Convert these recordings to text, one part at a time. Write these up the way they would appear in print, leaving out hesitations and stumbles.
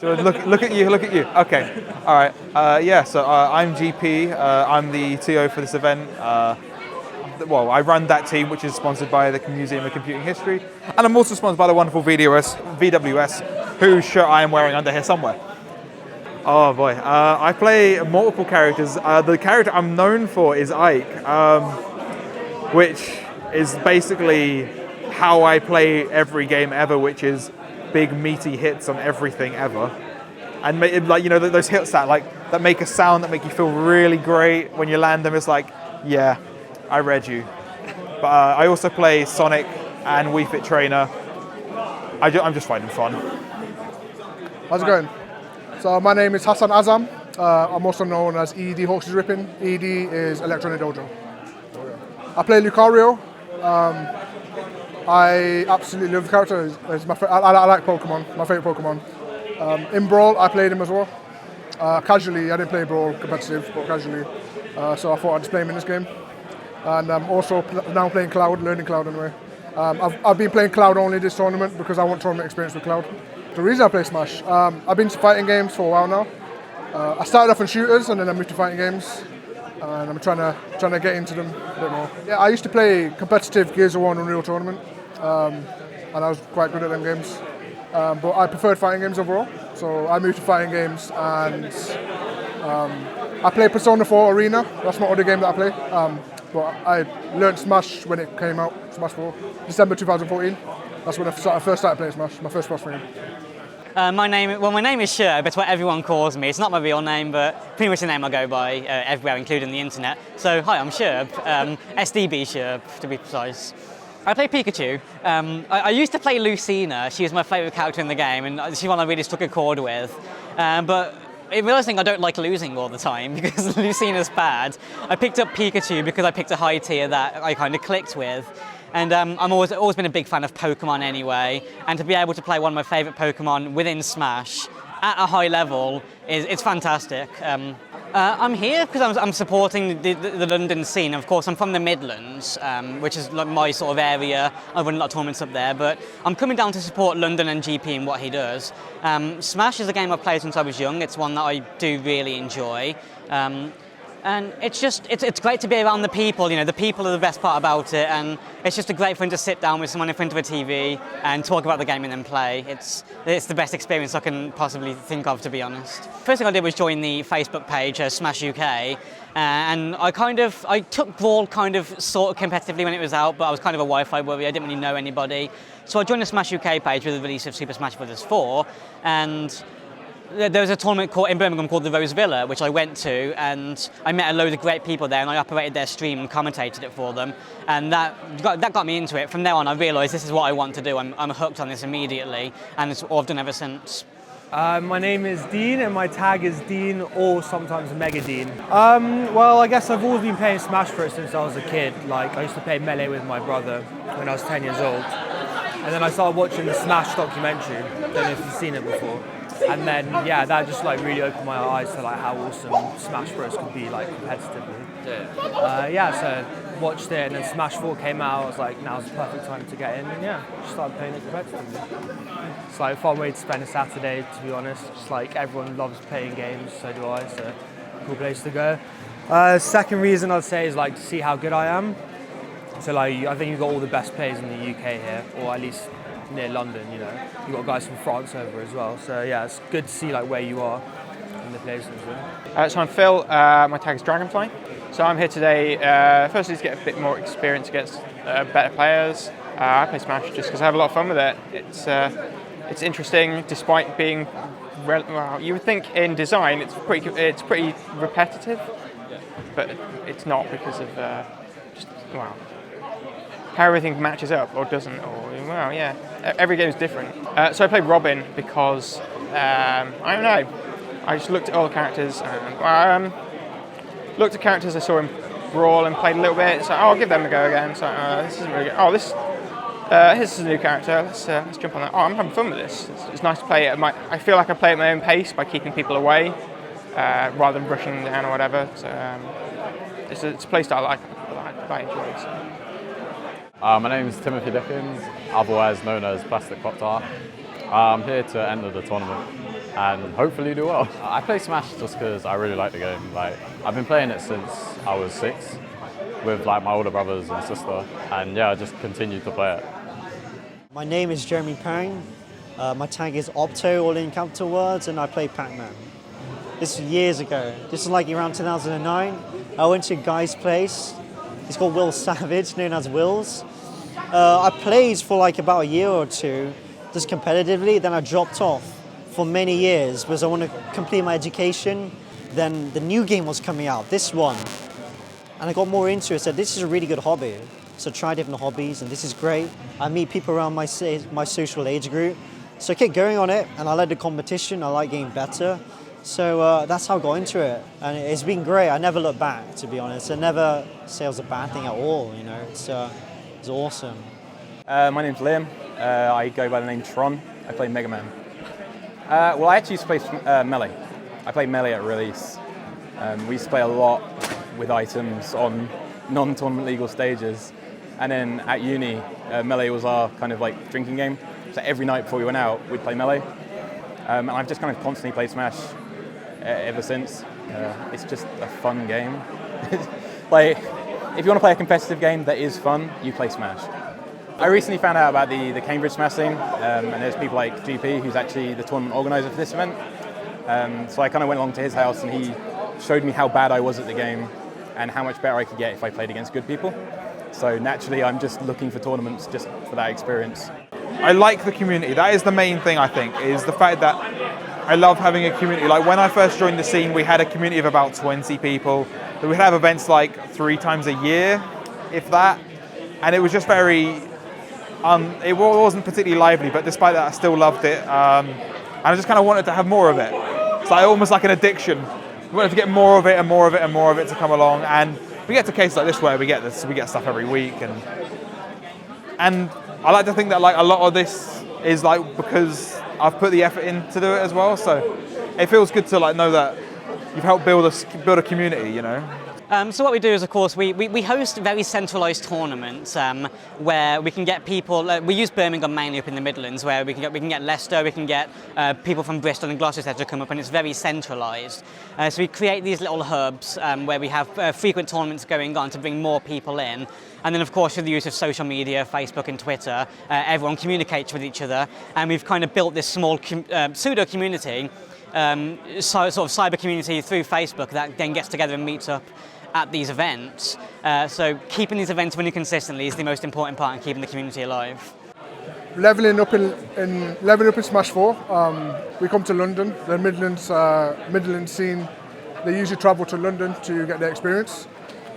So look at you, look at you. Okay, all right. Yeah, so I'm GP. I'm the TO for this event. Well, I run that team, which is sponsored by the Museum of Computing History, and I'm also sponsored by the wonderful VWS, whose shirt I am wearing under here somewhere. Oh boy, I play multiple characters. The character I'm known for is Ike, which is basically how I play every game ever, which is big meaty hits on everything ever, and like, you know, those hits that make a sound that make you feel really great when you land them. It's like, yeah, I read you. But I also play Sonic and Wii Fit Trainer. I'm just finding fun. How's it going? So my name is Hassan Azam. I'm also known as ED Hawks is Ripping. ED is Electronic Dojo. I play Lucario. I absolutely love the character. It's my I like Pokemon, my favourite Pokemon. In Brawl, I played him as well. Casually, I didn't play Brawl competitive, but casually. So I thought I'd just play him in this game. And I'm also now playing Cloud, learning Cloud anyway. I've been playing Cloud only this tournament because I want tournament experience with Cloud. The reason I play Smash, I've been to fighting games for a while now. I started off in shooters and then I moved to fighting games, and I'm trying to get into them a bit more. Yeah, I used to play competitive Gears of War and Unreal Tournament, and I was quite good at them games. But I preferred fighting games overall, so I moved to fighting games, and I play Persona 4 Arena. That's my other game that I play. But I learned Smash when it came out, Smash 4, December 2014. That's when I first started playing Smash, my first Smash game. My name is Sherb. It's what everyone calls me. It's not my real name, but pretty much the name I go by everywhere, including the internet. So hi, I'm Sherb, SDB Sherb to be precise. I play Pikachu. I used to play Lucina. She was my favourite character in the game, and she's one I really struck a chord with. But realising I don't like losing all the time because Lucina's bad, I picked up Pikachu because I picked a high tier that I kind of clicked with. And I've always been a big fan of Pokemon anyway, and to be able to play one of my favourite Pokemon within Smash at a high level it's fantastic. I'm here because I'm supporting the London scene. Of course, I'm from the Midlands, which is like my sort of area. I run a lot of tournaments up there, but I'm coming down to support London and GP and what he does. Smash is a game I've played since I was young. It's one that I do really enjoy. And it's great to be around the people. You know, the people are the best part about it, and it's just a great fun to sit down with someone in front of a TV and talk about the game and then play. It's the best experience I can possibly think of, to be honest. First thing I did was join the Facebook page, Smash UK, and I took Brawl sort of competitively when it was out, but I was kind of a Wi-Fi warrior. I didn't really know anybody, so I joined the Smash UK page with the release of Super Smash Bros. 4, and there was a tournament in Birmingham called the Rose Villa, which I went to, and I met a load of great people there, and I operated their stream and commentated it for them, and that got me into it. From there on, I realised this is what I want to do. I'm hooked on this immediately, and it's all I've done ever since. My name is Dean, and my tag is Dean, or sometimes Mega Dean. Well, I guess I've always been playing Smash Bros. Since I was a kid. Like, I used to play Melee with my brother when I was 10 years old, and then I started watching the Smash documentary. Don't know if you've seen it before. And then, yeah, that just like really opened my eyes to like how awesome Smash Bros. Could be like competitively. So watched it, and then Smash 4 came out. I was like, now's the perfect time to get in, and yeah, just started playing it competitively. It's like a fun way to spend a Saturday, to be honest. Just like everyone loves playing games, so do I. So cool place to go. Second reason I'd say is like to see how good I am. So like I think you've got all the best players in the UK here, or at least near London, you know. You've got guys from France over as well. So yeah, it's good to see like where you are in the places. So I'm Phil, my tag is Dragonfly. So I'm here today, firstly to get a bit more experience against better players. I play Smash just because I have a lot of fun with it. It's interesting despite being, well, you would think in design it's pretty repetitive, but it's not because of how everything matches up or doesn't, or well, yeah, every game is different. So I played Robin because I don't know. I just looked at all the characters and looked at characters I saw in Brawl and played a little bit. So I'll give them a go again. So this isn't really good. Oh, this is a new character. Let's jump on that. Oh, I'm having fun with this. It's nice to play it. I feel like I play at my own pace by keeping people away rather than rushing them down or whatever. So it's a play style I enjoy. So. My name is Timothy Dickens, otherwise known as Plastic Pop Tart. I'm here to enter the tournament. and hopefully do well. I play Smash just because I really like the game. Like, I've been playing it since I was 6 with like my older brothers and sister, and yeah, I just continue to play it. My name is Jeremy Pang. My tag is Opto, all in capital words, and I play Pac-Man. This was years ago. This was like around 2009. I went to a guy's place. He's called Will Savage, known as Wills. I played for like about a year or two, just competitively. Then I dropped off for many years because I want to complete my education. Then the new game was coming out, this one. And I got more into it. I said, this is a really good hobby. So try different hobbies, and this is great. I meet people around my social age group. So I kept going on it, and I like the competition. I like getting better. So that's how I got into it. And it's been great. I never look back, to be honest. I never say it was a bad thing at all, you know. It's awesome. My name's Liam. I go by the name Tron. I play Mega Man. Well, I actually used to play Melee. I played Melee at release. We used to play a lot with items on non-tournament legal stages. And then at uni, Melee was our kind of like drinking game. So every night before we went out, we'd play Melee. And I've just kind of constantly played Smash ever since. It's just a fun game. Like, if you want to play a competitive game that is fun, you play Smash. I recently found out about the Cambridge Smash scene, and there's people like GP, who's actually the tournament organizer for this event. So I kind of went along to his house, and he showed me how bad I was at the game and how much better I could get if I played against good people. So naturally, I'm just looking for tournaments just for that experience. I like the community. That is the main thing, I think, is the fact that I love having a community. Like when I first joined the scene, we had a community of about 20 people. We would have events like 3 times a year, if that. And it was just very, it wasn't particularly lively, but despite that, I still loved it. And I just kind of wanted to have more of it. It's like almost like an addiction. We wanted to get more of it and more of it and more of it to come along. And we get to cases like this where we get stuff every week. And I like to think that like a lot of this is like because I've put the effort in to do it as well. So it feels good to like know that you've helped build a community, you know. So what we do is, of course, we host very centralised tournaments where we can get people. We use Birmingham mainly up in the Midlands, where we can get Leicester, we can get people from Bristol and Gloucester to come up, and it's very centralised. So we create these little hubs where we have frequent tournaments going on to bring more people in. And then, of course, with the use of social media, Facebook and Twitter, everyone communicates with each other, and we've kind of built this small pseudo community, sort of cyber community through Facebook that then gets together and meets up at these events. So keeping these events running consistently is the most important part in keeping the community alive. Leveling up in Smash 4, we come to London. The Midlands scene, they usually travel to London to get their experience.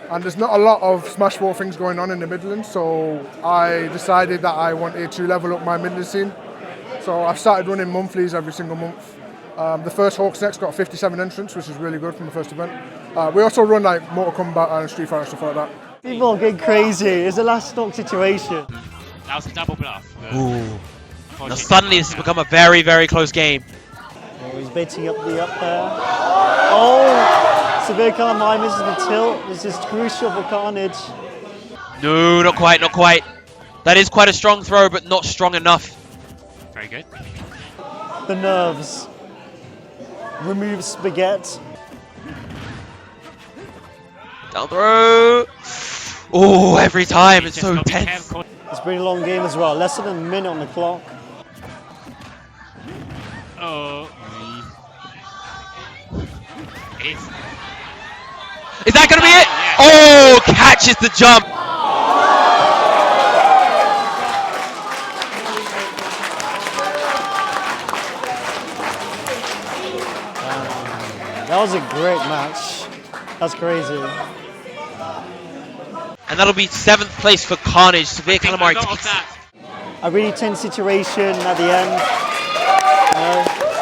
And there's not a lot of Smash 4 things going on in the Midlands, so I decided that I wanted to level up my Midlands scene. So I've started running monthlies every single month. The first Hawks Next got 57 entrants, which is really good from the first event. We also run like Mortal Kombat and Street Fighter and stuff like that. People are getting crazy. It's a last stock situation. That was a double bluff. Ooh. Now suddenly this has become a very, very close game. Oh, he's baiting up the up there. Oh! Severe Carmine misses the tilt. This is crucial for Carnage. No, not quite, not quite. That is quite a strong throw, but not strong enough. Very good. The nerves. Remove Spaghetti. Down throw. Oh, every time. It's so tense. It's been a long game as well. Less than a minute on the clock. Oh. Is that going to be it? Oh, catches the jump. That was a great match. That's crazy. And that'll be 7th place for Carnage. Severe Calamari takes it. A really tense situation at the end.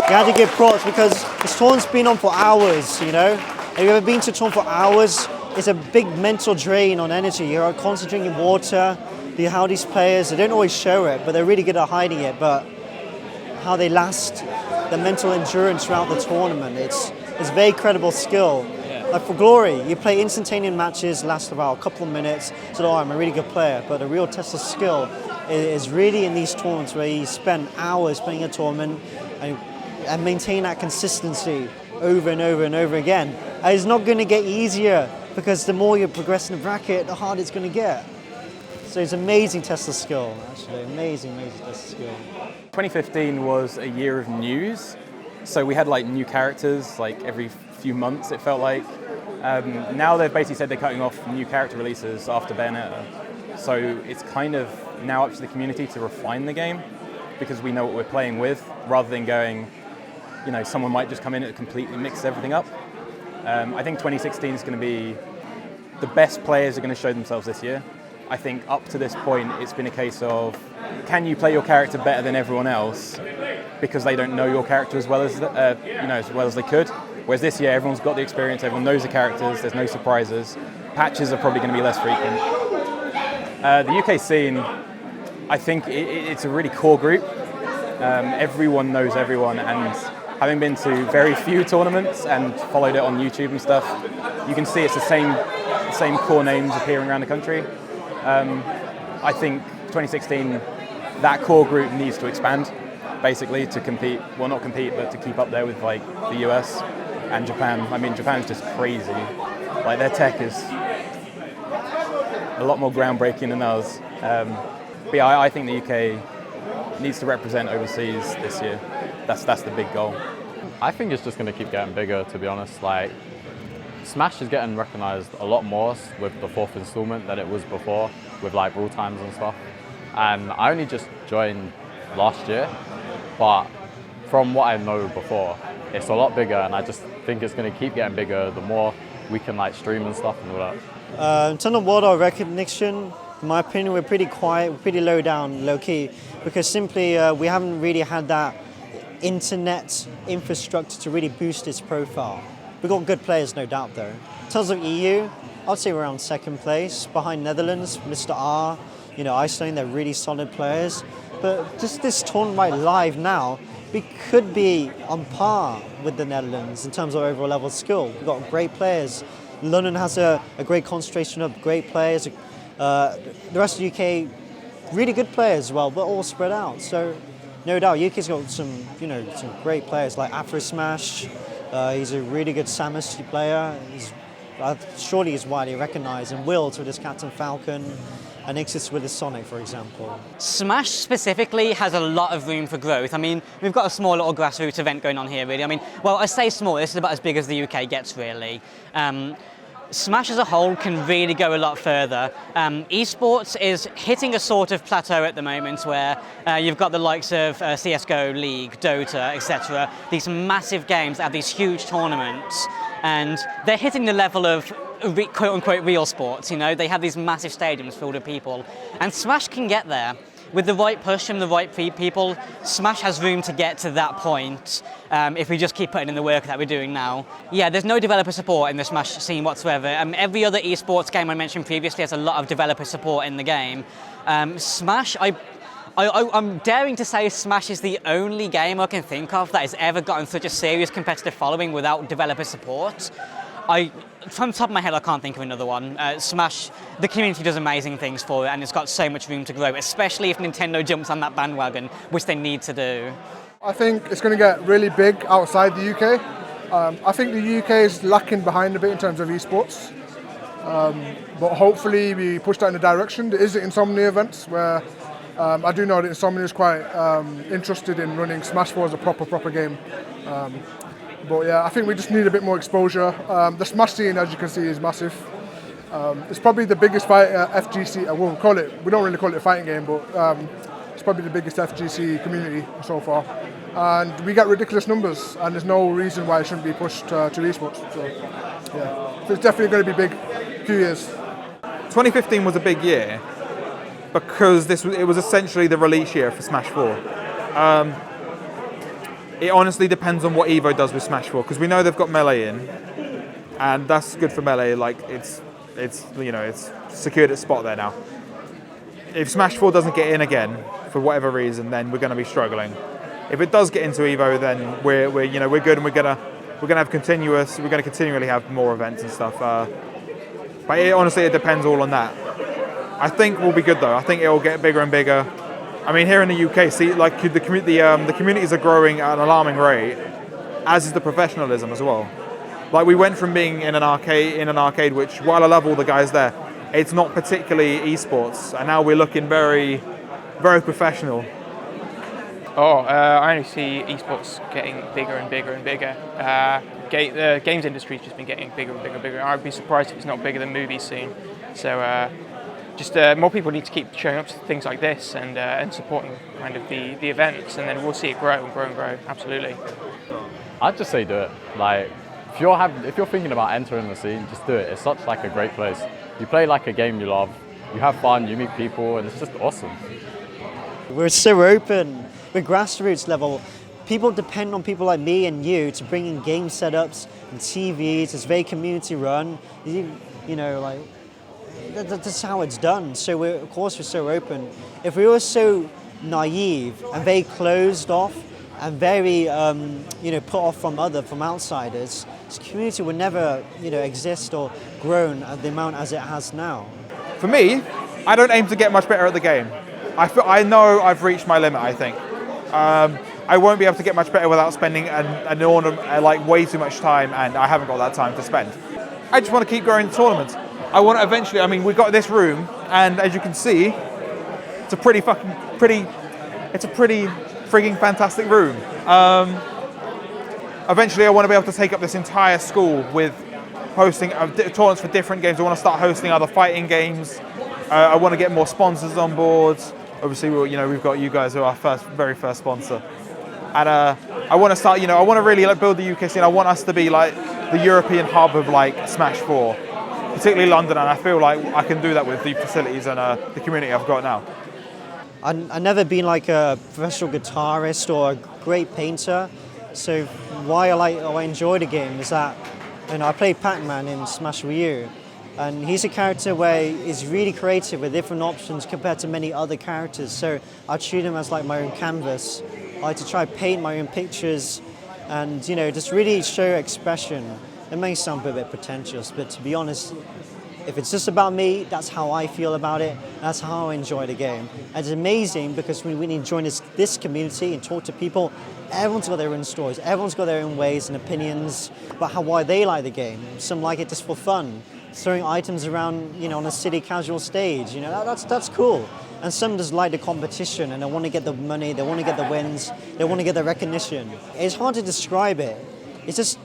You had to give props because this tournament's been on for hours, you know. Have you ever been to a tournament for hours? It's a big mental drain on energy. You're constantly drinking water. How these players, they don't always show it, but they're really good at hiding it. But how they last, the mental endurance throughout the tournament, it's very credible skill. Like for Glory, you play instantaneous matches, last about a couple of minutes, so I'm a really good player, but the real test of skill is really in these tournaments where you spend hours playing a tournament and and maintain that consistency over and over and over again. And it's not going to get easier because the more you progress in the bracket, the harder it's going to get. So it's an amazing test of skill, actually. Amazing test of skill. 2015 was a year of news. So we had like new characters like every few months, it felt like. Now they've basically said they're cutting off new character releases after Bayonetta. So it's kind of now up to the community to refine the game because we know what we're playing with, rather than going, you know, someone might just come in and completely mix everything up. I think 2016 is going to be, the best players are going to show themselves this year. I think up to this point, it's been a case of, can you play your character better than everyone else because they don't know your character as well as as well as they could. Whereas this year, everyone's got the experience, everyone knows the characters, there's no surprises. Patches are probably going to be less frequent. The UK scene, I think it's a really core group. Everyone knows everyone, and having been to very few tournaments and followed it on YouTube and stuff, you can see it's the same core names appearing around the country. I think 2016, that core group needs to expand, basically, to compete, well not compete, but to keep up there with like the US and Japan. I mean, Japan's just crazy. Like their tech is a lot more groundbreaking than ours. But yeah, I think the UK needs to represent overseas this year. That's the big goal. I think it's just going to keep getting bigger, to be honest. Like, Smash is getting recognised a lot more with the 4th installment than it was before, with like rule times and stuff. And I only just joined last year, but from what I know before, it's a lot bigger, and I just think it's going to keep getting bigger the more we can like stream and stuff and all that. In terms of world recognition, in my opinion, we're pretty quiet, we're pretty low down, low key, because simply we haven't really had that internet infrastructure to really boost its profile. We've got good players, no doubt, though. In terms of EU, I'd say we're around 2nd place, behind Netherlands, Mr. R, Iceland, they're really solid players. But just this tournament right live now, we could be on par with the Netherlands in terms of overall level of skill. We've got great players. London has a great concentration of great players. The rest of the UK, really good players as well, but all spread out. So no doubt, UK's got some great players like Afro Smash. He's a really good Samus player. Surely he's widely recognised. And Wilt with his Captain Falcon, and Ixis with his Sonic, for example. Smash specifically has a lot of room for growth. I mean, we've got a small little grassroots event going on here, really. I mean, well, I say small, this is about as big as the UK gets, really. Smash as a whole can really go a lot further. Esports is hitting a sort of plateau at the moment where you've got the likes of CSGO, League, Dota, etc. These massive games that have these huge tournaments, and they're hitting the level of quote-unquote real sports. They have these massive stadiums filled with people, and Smash can get there. With the right push from the right people, Smash has room to get to that point if we just keep putting in the work that we're doing now. Yeah, there's no developer support in the Smash scene whatsoever. Every other esports game I mentioned previously has a lot of developer support in the game. Smash, I'm daring to say Smash is the only game I can think of that has ever gotten such a serious competitive following without developer support. From the top of my head, I can't think of another one. Smash, the community does amazing things for it, and it's got so much room to grow, especially if Nintendo jumps on that bandwagon, which they need to do. I think it's going to get really big outside the UK. I think the UK is lacking behind a bit in terms of esports, but hopefully we push that in a direction. There is Insomnia events where I do know that Insomnia is quite interested in running Smash 4 as a proper game. But yeah, I think we just need a bit more exposure. The Smash scene, as you can see, is massive. It's probably the biggest FGC, we don't really call it a fighting game, but it's probably the biggest FGC community so far. And we get ridiculous numbers, and there's no reason why it shouldn't be pushed to esports. So yeah, so it's definitely going to be big, few years. 2015 was a big year because it was essentially the release year for Smash 4. It honestly depends on what Evo does with Smash 4, because we know they've got Melee in, and that's good for Melee. Like it's secured its spot there now. If Smash 4 doesn't get in again for whatever reason, then we're going to be struggling. If it does get into Evo, then we're good, and we're going to continually have more events and stuff. But honestly, it depends all on that. I think we'll be good though. I think it'll get bigger and bigger. I mean, here in the UK, see, like the communities are growing at an alarming rate, as is the professionalism as well. Like we went from being in an arcade, which while I love all the guys there, it's not particularly esports, and now we're looking very, very professional. I only see esports getting bigger and bigger and bigger. The games industry's just been getting bigger and bigger and bigger. I'd be surprised if it's not bigger than movies soon. So just more people need to keep showing up to things like this and supporting kind of the events, and then we'll see it grow and grow and grow. Absolutely. I'd just say do it. Like if you're thinking about entering the scene, just do it. It's such like a great place. You play like a game you love, you have fun, you meet people, and it's just awesome. We're so open. We're grassroots level. People depend on people like me and you to bring in game setups and TVs. It's very community run. You know, like that's how it's done. So of course we're so open. If we were so naive and very closed off and very put off from outsiders, this community would never exist or grown at the amount as it has now. For me, I don't aim to get much better at the game. I know I've reached my limit, I think. I won't be able to get much better without spending way too much time, and I haven't got that time to spend. I just want to keep growing the tournament. I want to eventually, I mean, we've got this room, and as you can see, it's a pretty frigging fantastic room. Eventually I want to be able to take up this entire school with hosting tournaments for different games. I want to start hosting other fighting games. I want to get more sponsors on board. Obviously, we've got you guys who are our very first sponsor. And I want to start, I want to really build the UK scene. I want us to be like the European hub of like Smash 4, particularly London, and I feel like I can do that with the facilities and the community I've got now. I've never been like a professional guitarist or a great painter, so why I enjoy the game is that I play Pac-Man in Smash Wii U, and he's a character where he's really creative with different options compared to many other characters, so I treat him as like my own canvas. I like to try to paint my own pictures and just really show expression. It may sound a bit pretentious, but to be honest, if it's just about me, that's how I feel about it. That's how I enjoy the game. And it's amazing because when you join this community and talk to people, everyone's got their own stories. Everyone's got their own ways and opinions about why they like the game. Some like it just for fun, throwing items around, on a city casual stage. That's cool. And some just like the competition and they want to get the money, they want to get the wins, they want to get the recognition. It's hard to describe it. It's just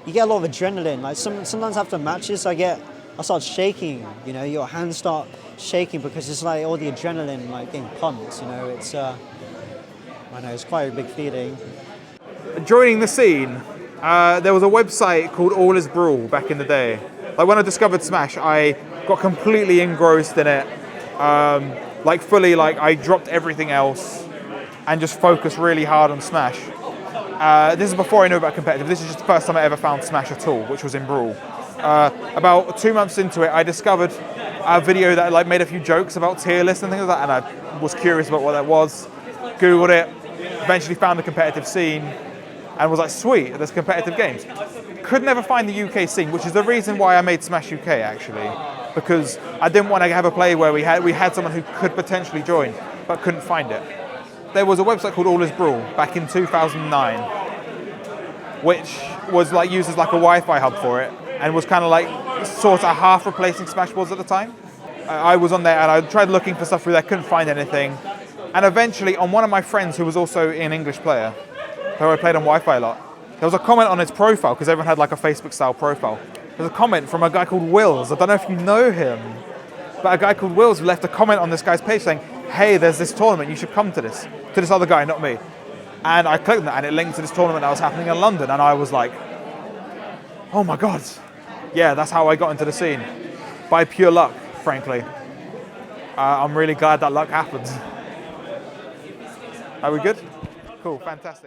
you get a lot of adrenaline. Like sometimes after matches, I start shaking. Your hands start shaking because it's like all the adrenaline like getting pumped. It's it's quite a big feeling. Joining the scene, there was a website called All Is Brawl back in the day. Like when I discovered Smash, I got completely engrossed in it. I dropped everything else and just focused really hard on Smash. This is before I knew about competitive. This is just the first time I ever found Smash at all, which was in Brawl. About 2 months into it, I discovered a video that made a few jokes about tier lists and things like that, and I was curious about what that was. Googled it, eventually found the competitive scene, and was like, sweet, there's competitive games. Could never find the UK scene, which is the reason why I made Smash UK actually, because I didn't want to have a play where we had someone who could potentially join, but couldn't find it. There was a website called All Is Brawl back in 2009, which was used as a Wi-Fi hub for it, and was kind of sort of half replacing Smashboards at the time. I was on there and I tried looking for stuff through there, couldn't find anything. And eventually on one of my friends who was also an English player, who I played on Wi-Fi a lot, there was a comment on his profile, because everyone had a Facebook style profile. There's a comment from a guy called Wills. I don't know if you know him, but a guy called Wills left a comment on this guy's page saying, hey, there's this tournament, you should come to this other guy, not me. And I clicked on that and it linked to this tournament that was happening in London, and I was like, oh my God. Yeah, that's how I got into the scene. By pure luck, frankly. I'm really glad that luck happened. Are we good? Cool, fantastic.